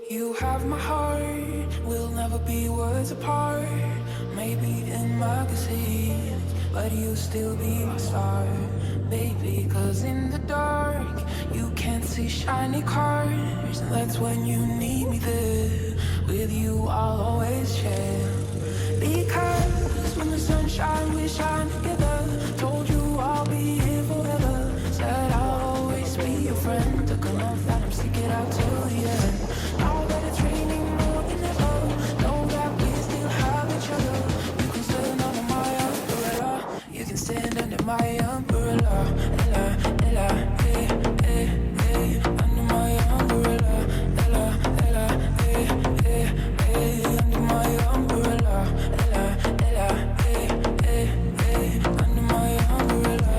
You have my heart, we'll never be worlds apart. Maybe in magazines, but you'll still be my star, baby. Cause in the dark, you can't see shiny cars. And that's when you need me there. With you, I'll always share. Because when the sunshine, we shine together. Told you I'll be here forever. Said I'll always be your friend. Took an oath that I'm sticking out till the end. Now that it's raining more than ever, know that we still have each other. You can stand under my umbrella. You can stand under my umbrella. Ella, Ella, hey, hey, hey. Under my umbrella. Ella, Ella, hey, hey, hey. Under my umbrella. Ella, Ella, hey, hey, hey. Under my umbrella.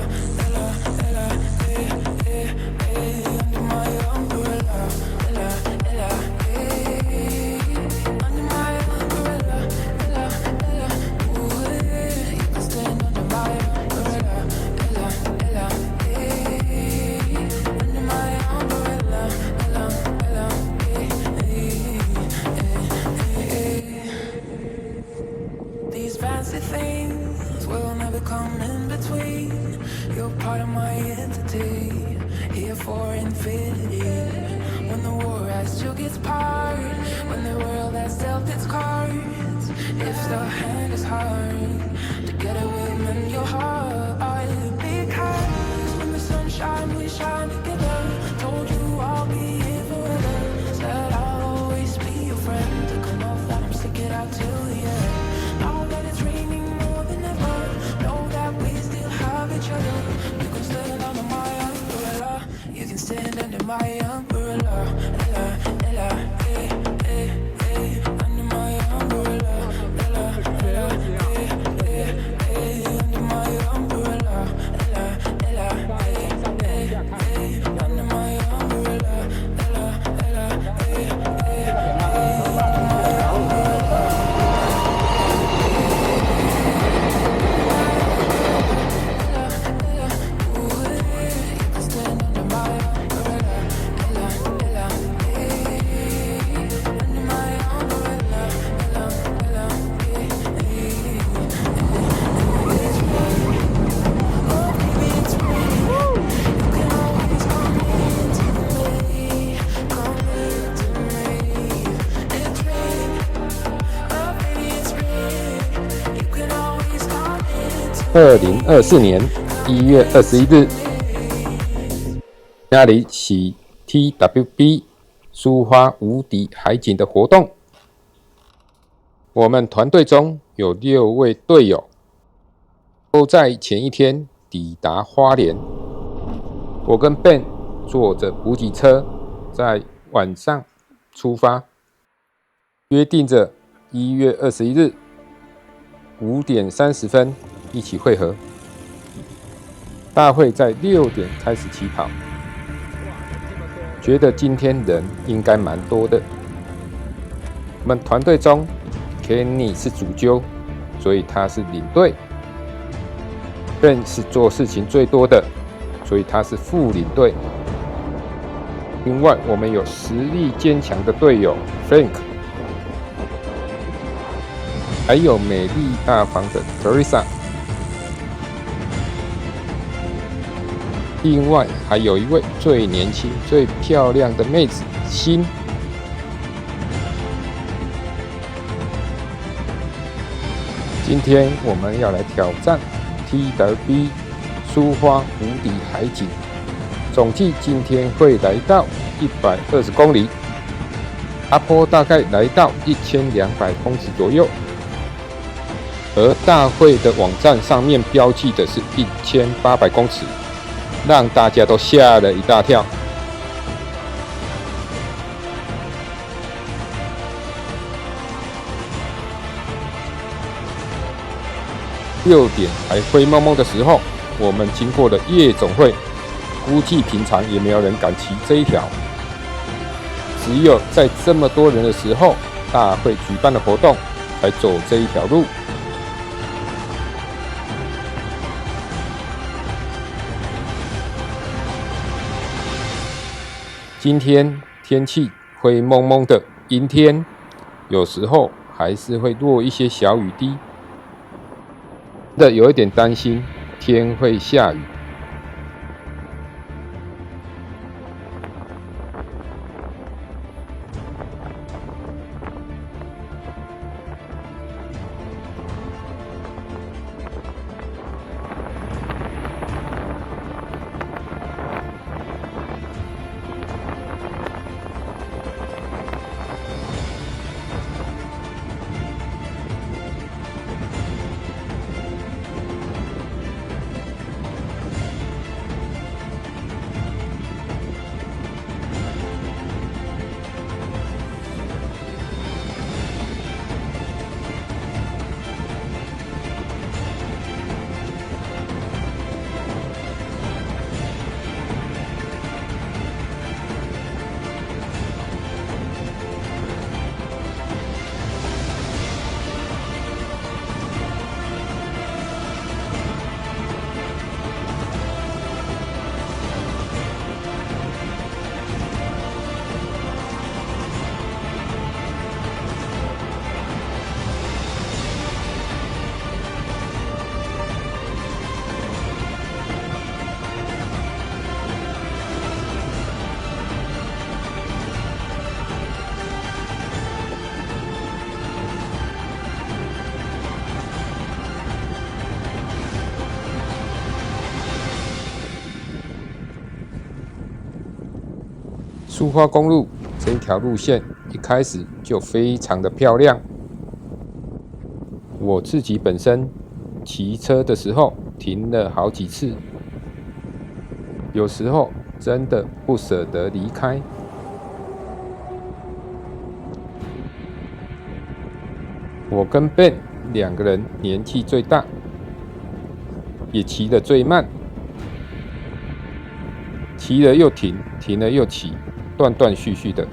Ella, Ella, hey, hey, hey. Under my umbrella. Ella, Ella, hey. Under my umbrella. Ella, Ella, ooh, hey. You can stand under my umbrella. Ella, Ella, hey. Under my umbrella. Ella, Ella, hey, hey, hey, hey. These fancy things will never come in between. You're part of my entity, here for infinity. When the war has took its part, when the world has dealt its cards, if the hand is hard, together we'll mend your heart. Because when the sunshine, we shine together. Told you I'll be here forever. Said I'll always be your friend. Took an oath that I'm sticking out till the end. Now that it's raining more than ever, know that we still have each other. You can stand under my umbrella. You can stand under my umbrella. Ella, Ella, hey, hey, hey. Under my umbrella. Ella, Ella, hey, hey, hey. Under my umbrella. Ella, Ella, hey, hey, hey. Under my umbrella. Ella, Ella, hey, hey, hey. Under my umbrella. ...2024年1月21日，那里是 TWB 抒发无敌海景的活动。我们团队中有6位队友，都在前一天抵达花莲。我跟 Ben 坐着补给车，在晚上出发，约定着1月21日5点30分一起会合。大会在6点开始起跑，觉得今天人应该蛮多的。我们团队中 Kenny 是主揪，所以他是领队。Ben 是做事情最多的，所以他是副领队。另外，我们有实力坚强的队友 Frank， 还有美丽大方的 Teresa。另外还有一位最年轻、最漂亮的妹子欣。今天我们要来挑战 TWB 抒发无敌海景，总计今天会来到120公里，爬坡大概来到1200公尺左右，而大会的网站上面标记的是1800公尺。让大家都吓了一大跳。6点还灰蒙蒙的时候，我们经过了夜总会，估计平常也没有人敢骑这一条，只有在这么多人的时候，大会举办的活动才走这一条路。今天天气灰蒙蒙的，阴天，有时候还是会落一些小雨滴，真的有一点担心天会下雨。苏花公路这一条路线一开始就非常的漂亮。我自己本身骑车的时候停了好几次，有时候真的不舍得离开。我跟 Ben 两个人年纪最大，也骑得最慢，骑了又停，停了又骑，断断续续的。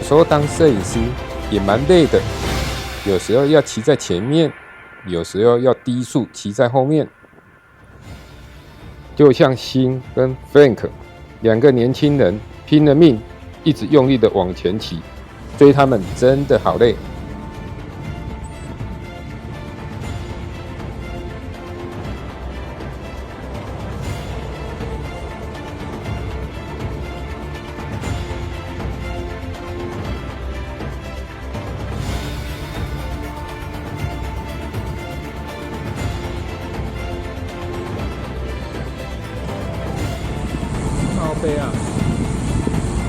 有时候当摄影师也蛮累的，有时候要骑在前面，有时候要低速骑在后面。就像辛跟 Frank 两个年轻人拼了命，一直用力的往前骑，追他们真的好累。啊，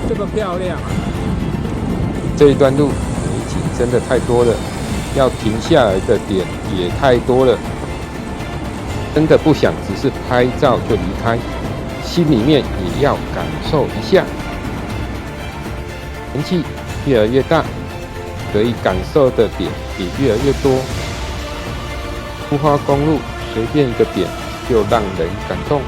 这么漂亮啊！这一段路美景真的太多了，要停下来的点也太多了，真的不想只是拍照就离开，心里面也要感受一下。年纪越来越大，可以感受的点也越来越多。苏花公路随便一个点就让人感动。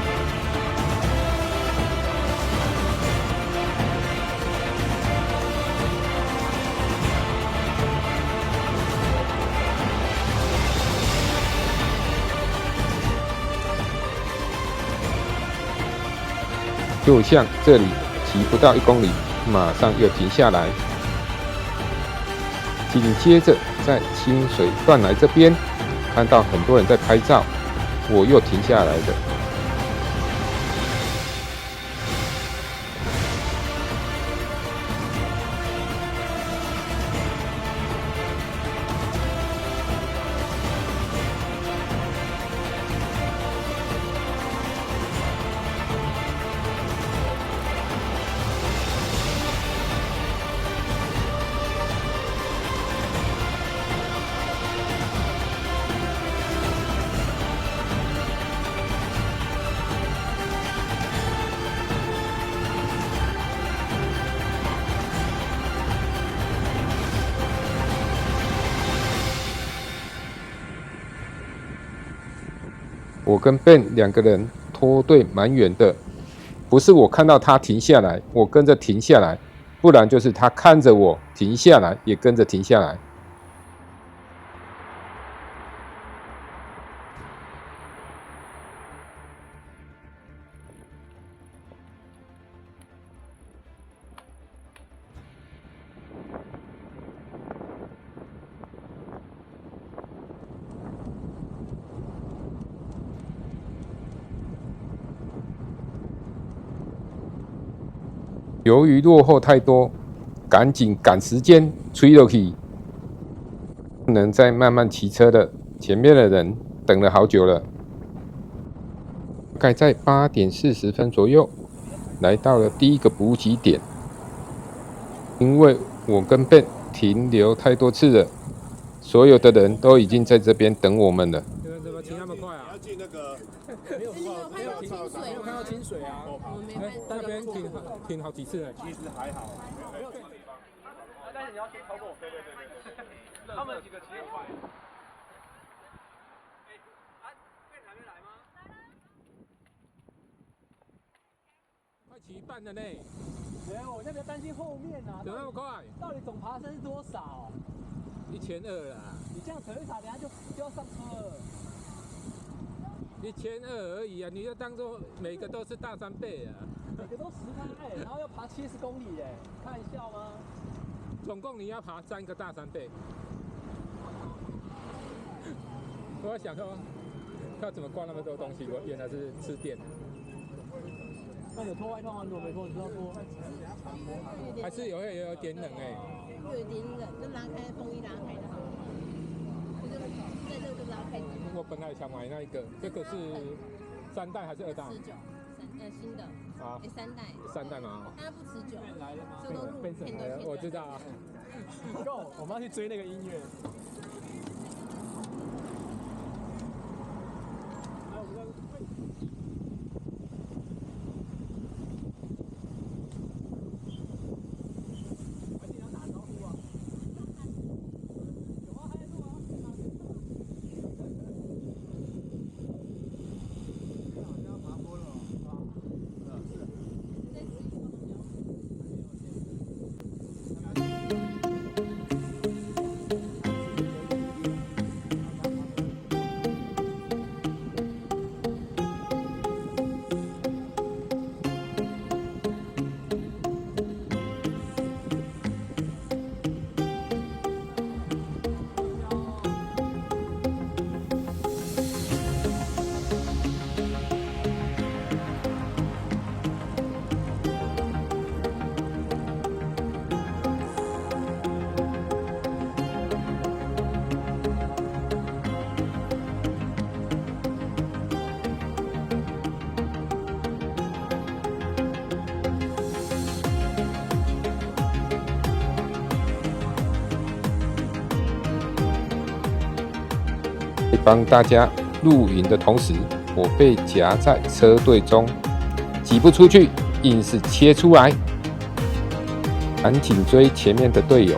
就像这里骑不到1公里，马上又停下来，紧接着在清水断崖这边看到很多人在拍照，我又停下来了。我跟 Ben 两个人拖队蛮远的，不是我看到他停下来，我跟着停下来，不然就是他看着我停下来，也跟着停下来。由于落后太多，赶紧赶时间吹落去，不能再慢慢骑车了。前面的人等了好久了，大概在8点40分左右，来到了第一个补给点。因为我跟 Ben 停留太多次了，所有的人都已经在这边等我们了。你们怎么停那么快啊？要进那个没有看到清水啊？我没看那边停好几次了。其实还好，但是你要先超过我，对，他们几个骑很快。店还没来吗？快骑一半了呢，没有，我那边担心后面啊。怎么那么快到底总爬升是多少？1200啦你这样腿一塔，等下就要上车了。 1200而已啊！你就当做每个都是大3倍啊！每个都10趴然后要爬70公里开玩笑吗？总共你要爬3个大3倍。我想说，要怎么挂那么多东西？我原来是吃电。那有脱外套吗？如果没脱，你就要脱。还是有点冷哎、有一点冷，就拉开风衣拉开就好了。就是在这个就拉开。我本来想买那一个，这个是3代还是2代？新的。啊，3代。3代吗？它不持久。来了吗？这都录片段。我知道啊。Go， 我们要去追那个音乐。帮大家录影的同时，我被夹在车队中，挤不出去，硬是切出来，赶紧追前面的队友。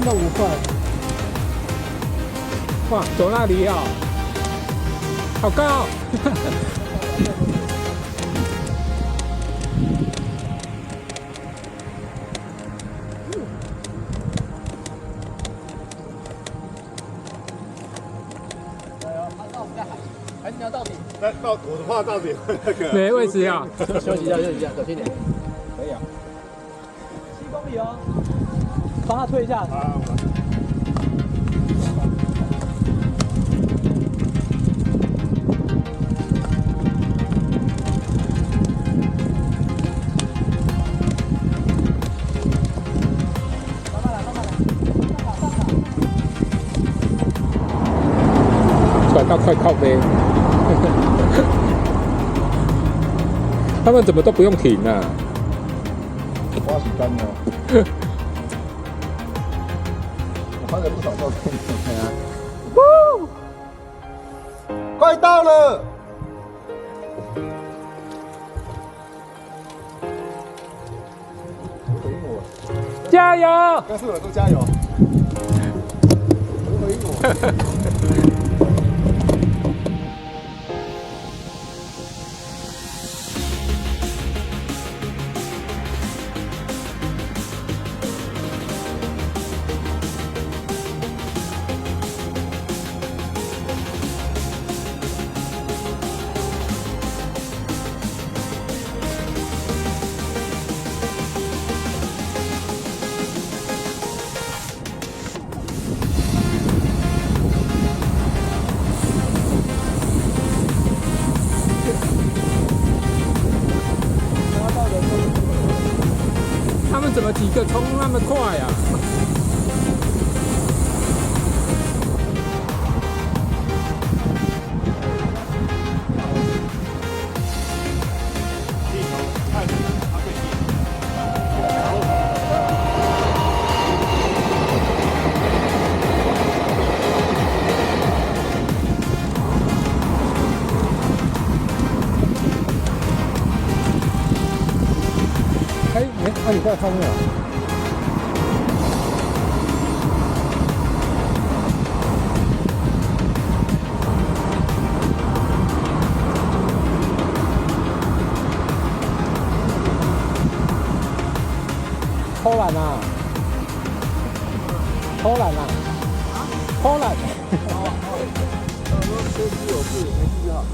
3个5份。哇，走那里哦，好高、哦！还是你要到底？那到我的话到底那个没位置啊。休息一下，休息一下，小心点。可以啊。 7公里哦，帮他推一下。啊，喘到快靠背。他们怎么都不用停啊？花时间哦。我拍了不少照片。快到了！回应我，加油！但是我都加油。回应我。他们怎么几个冲那么快啊？你在后面啊？偷懒啊！偷懒啊！偷懒！车机有事，没记好。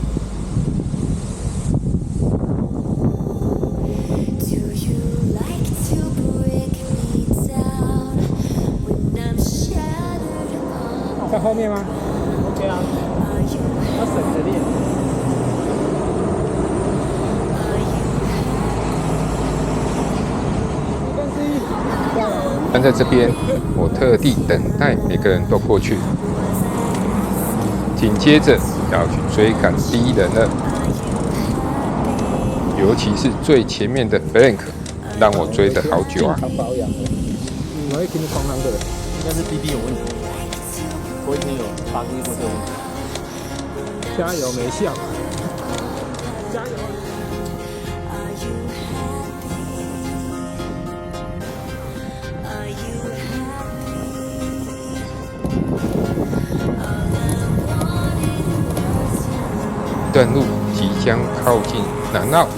在后面吗 OK 啊，要省着练。但在这边，我特地等待每个人都过去，紧接着要去追赶第一人了。尤其是最前面的 Frank， 让我追得好久啊！保养的，我会听狂狼的，应该是 BB 有问题，我以前有发生过这个问题。加油没效，加油！这段路即将靠近南澳，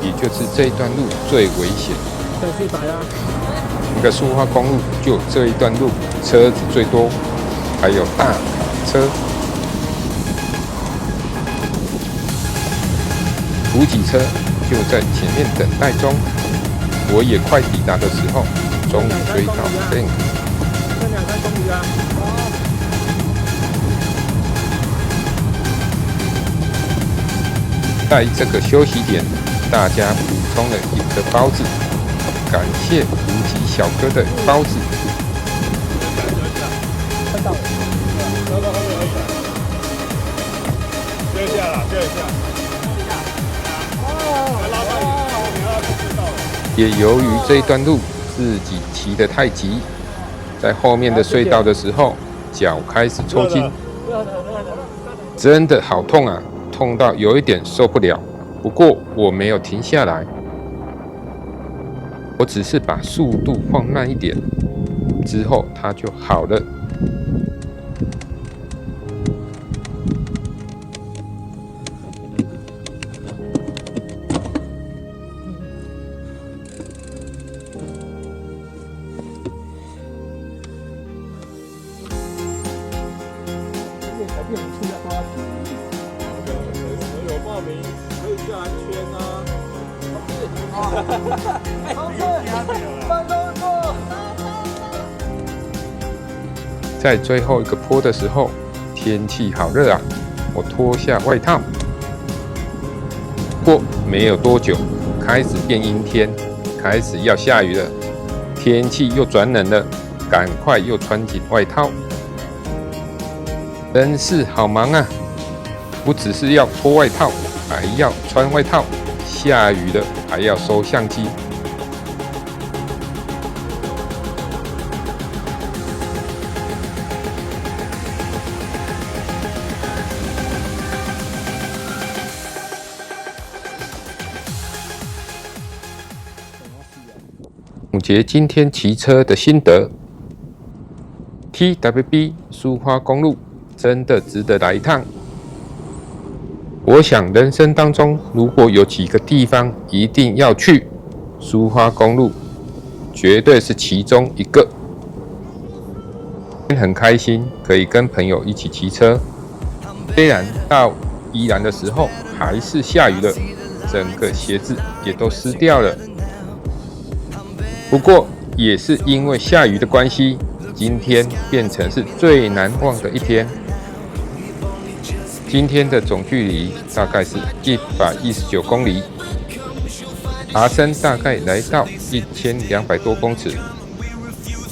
也就是这一段路最危险。再去打呀！那个苏花公路就这一段路车子最多，还有大卡车。补给车就在前面等待中。我也快抵达的时候，终于追到 Frank。剩2-3公里啊！在这个休息点，大家补充了1个包子，感谢补给小哥的包子。看到了，接一下啦，接一下。也由于这一段路自己骑得太急，在后面的隧道的时候，脚开始抽筋，真的好痛啊！痛到有一点受不了。不过我没有停下来，我只是把速度放慢一点，之后它就好了。有报名可以下安圈啊。在最后一个坡的时候，天气好热啊！我脱下外套。不过没有多久，开始变阴天，开始要下雨了，天气又转冷了，赶快又穿紧外套。真是好忙啊！不只是要脱外套，还要穿外套，下雨了还要收相机。总结今天骑车的心得 ：TWB 苏花公路真的值得来一趟。我想人生当中如果有几个地方一定要去，苏花公路绝对是其中一个。很开心可以跟朋友一起骑车，虽然到宜兰的时候还是下雨了，整个鞋子也都湿掉了。不过也是因为下雨的关系，今天变成是最难忘的一天。今天的总距离大概是119公里，爬升大概来到1200多公尺。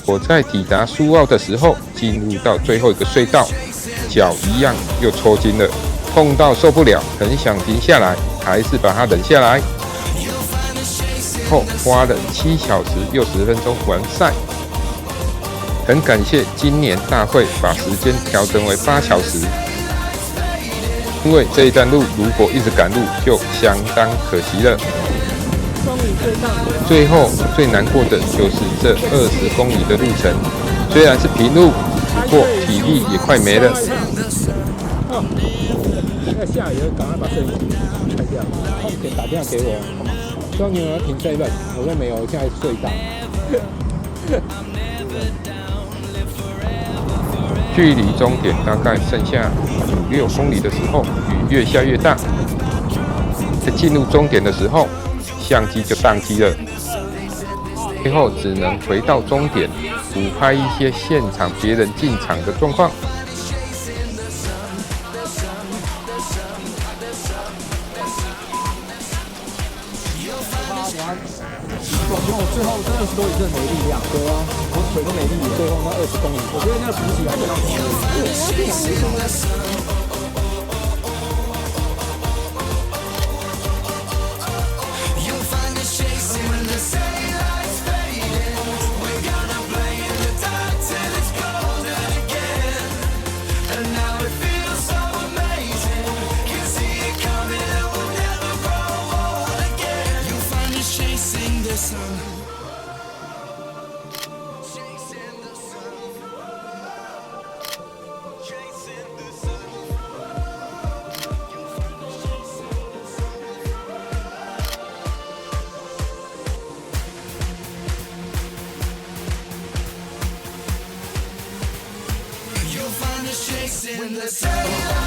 我在抵达苏澳的时候，进入到最后一个隧道，脚一样又抽筋了，痛到受不了，很想停下来，还是把它忍下来。后花了7小时又10分钟完赛，很感谢今年大会把时间调整为8小时，因为这一段路如果一直赶路就相当可惜了。最后最难过的就是这20公里的路程，虽然是平路，不过体力也快没了。要下雨了，赶快把摄影机开掉。他们可以打电话给我，好吗？说你有要停7-11，我说没有，我现在睡到。距离终点大概剩下5-6公里的时候，雨越下越大。在进入终点的时候，相机就宕机了，最后只能回到终点，补拍一些现场别人进场的状况。最后这20多里真的没力量，对啊，我腿都没力了。最后那20公里，我觉得那个补给还比较好。In the sun.